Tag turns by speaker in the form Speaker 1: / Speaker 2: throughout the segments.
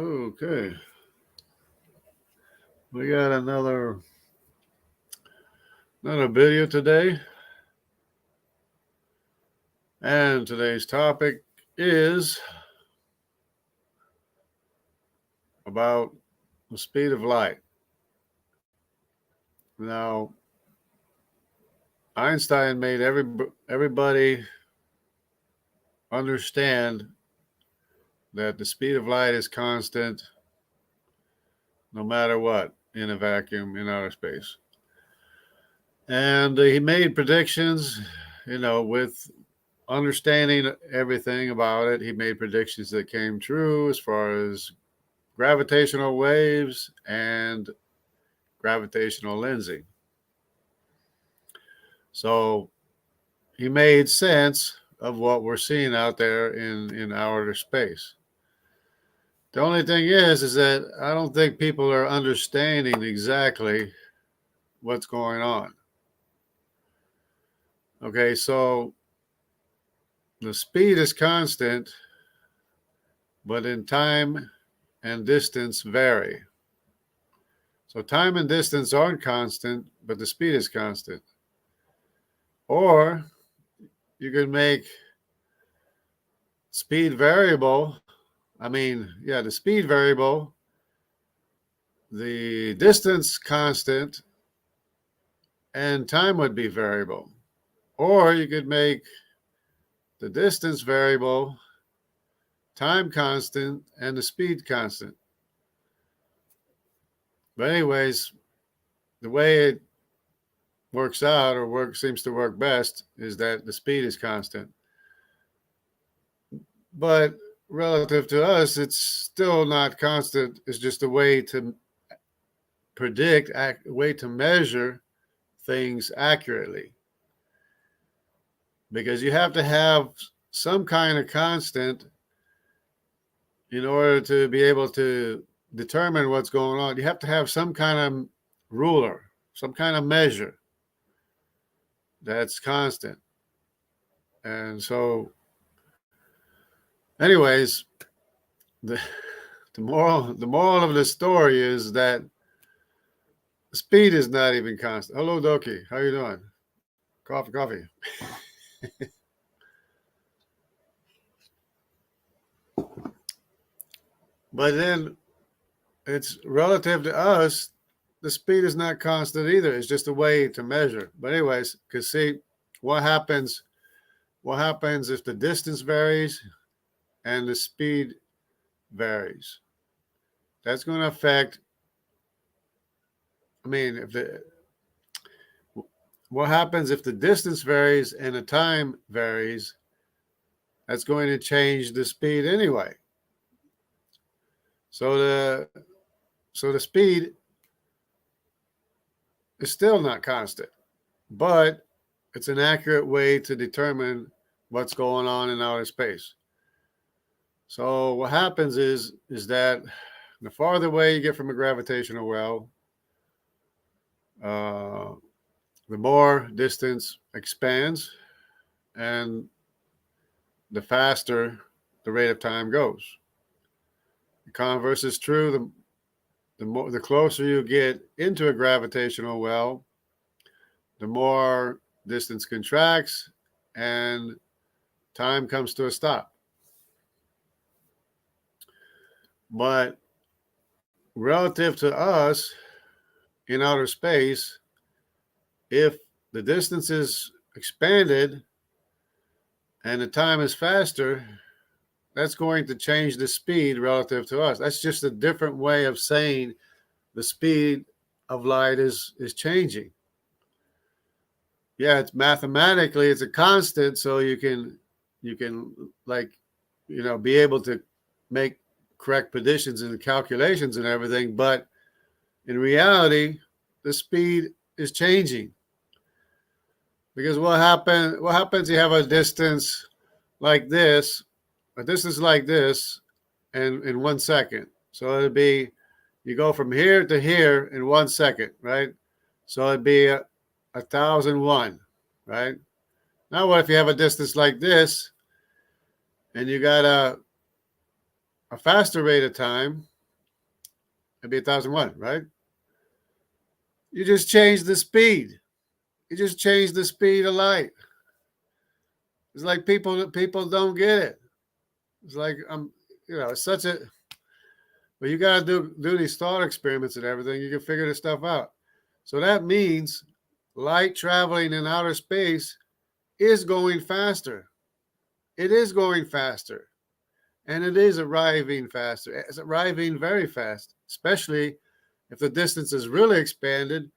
Speaker 1: Okay, we got another video today, and today's topic is about the speed of light. Now, Einstein made everybody understand that the speed of light is constant no matter what in a vacuum in outer space. And he made predictions, with understanding everything about it. He made predictions that came true as far as gravitational waves and gravitational lensing. So he made sense of what we're seeing out there in outer space. The only thing is that I don't think people are understanding exactly what's going on. Okay, so the speed is constant, but in time and distance vary. So time and distance aren't constant, but the speed is constant. Or you can make speed variable. The speed variable, the distance constant, and time would be variable. Or you could make the distance variable, time constant, and the speed constant. But anyways, the way it works out seems to work best is that the speed is constant. But relative to us, it's still not constant. It's just a way to predict, a way to measure things accurately. Because you have to have some kind of constant in order to be able to determine what's going on. You have to have some kind of ruler, some kind of measure that's constant. And so, anyways, the moral of the story is that speed is not even constant. Hello, Doki. How you doing? Coffee. But then it's relative to us. The speed is not constant either. It's just a way to measure. But anyways, because see, what happens if the distance varies and the speed varies? That's going to affect, what happens if the distance varies and the time varies? That's going to change the speed anyway. So the speed is still not constant, but it's an accurate way to determine what's going on in outer space. So what happens is that the farther away you get from a gravitational well, the more distance expands, and the faster the rate of time goes. The converse is true. The closer you get into a gravitational well, the more distance contracts and time comes to a stop. But relative to us in outer space, if the distance is expanded and the time is faster, that's going to change the speed relative to us. That's just a different way of saying the speed of light is changing. Yeah, it's mathematically it's a constant, so you can be able to make correct predictions and calculations and everything, but in reality, the speed is changing. Because what happens you have a distance like this, and in 1 second. So it'd be, you go from here to here in 1 second, right? So it'd be 1,001, right? Now what if you have a distance like this and you got a faster rate of time, It'd be 1,001, right? You just change the speed. You just change the speed of light. It's like people don't get it. It's like it's such a. But you got to do these thought experiments and everything. You can figure this stuff out. So that means light traveling in outer space is going faster. It is going faster. And it is arriving faster. It's arriving very fast, especially if the distance is really expanded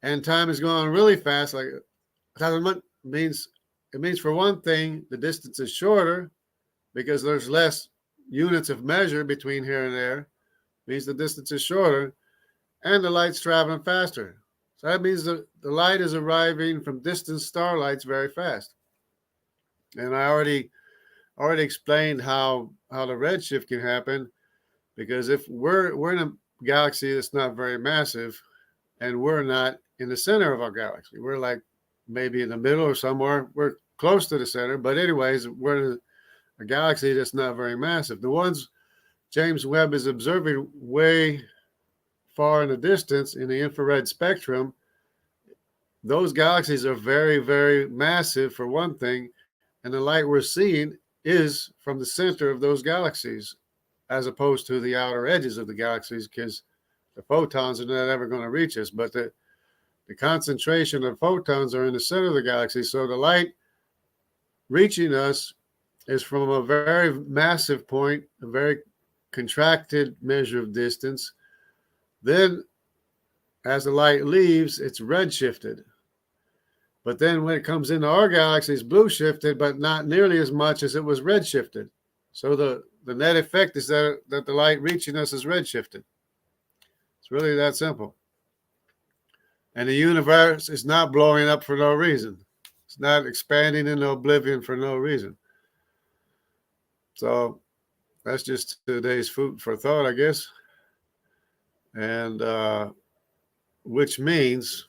Speaker 1: and time is going really fast. Like 1,000 means, it means for one thing, the distance is shorter because there's less units of measure between here and there. It means the distance is shorter and the light's traveling faster. So that means the light is arriving from distant starlights very fast. And I already explained how the redshift can happen, because if we're in a galaxy that's not very massive, and we're not in the center of our galaxy, we're like maybe in the middle or somewhere. We're close to the center, but anyways, we're in a galaxy that's not very massive. The ones James Webb is observing way far in the distance in the infrared spectrum, those galaxies are very, very massive for one thing, and the light we're seeing is from the center of those galaxies, as opposed to the outer edges of the galaxies, because the photons are not ever going to reach us. But the concentration of photons are in the center of the galaxy. So the light reaching us is from a very massive point, a very contracted measure of distance. Then as the light leaves, it's redshifted. But then when it comes into our galaxy, it's blue shifted, but not nearly as much as it was redshifted. So the net effect is that the light reaching us is redshifted. It's really that simple. And the universe is not blowing up for no reason. It's not expanding into oblivion for no reason. So that's just today's food for thought, I guess. And which means,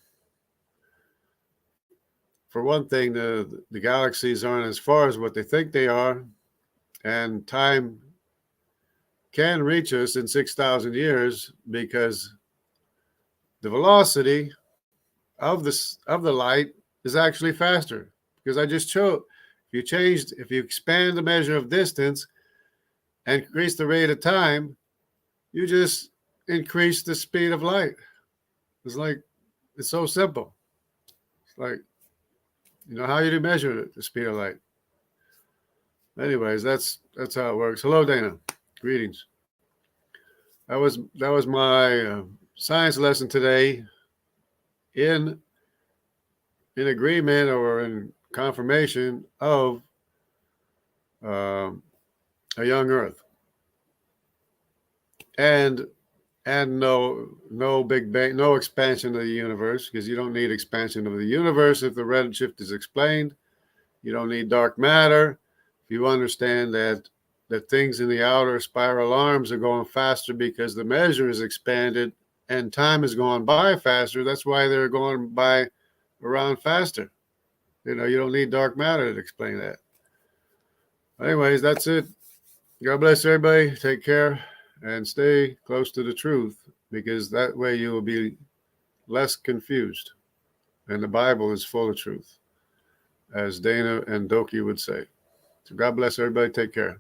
Speaker 1: for one thing, the galaxies aren't as far as what they think they are, and time can reach us in 6,000 years because the velocity of the light is actually faster. Because I just showed, if you expand the measure of distance and increase the rate of time, you just increase the speed of light. It's so simple. It's like, how you do measure the speed of light. Anyways, that's how it works. Hello, Dana. Greetings. That was my science lesson today, in agreement or in confirmation of a young Earth, and no Big Bang, no expansion of the universe, because you don't need expansion of the universe if the redshift is explained. You don't need dark matter. If you understand that things in the outer spiral arms are going faster because the measure is expanded and time is going by faster, that's why they're going by around faster. You don't need dark matter to explain that. Anyways, that's it. God bless everybody. Take care and stay close to the truth, because that way you will be less confused. And the Bible is full of truth, as Dana and Doki would say. So God bless everybody. Take care.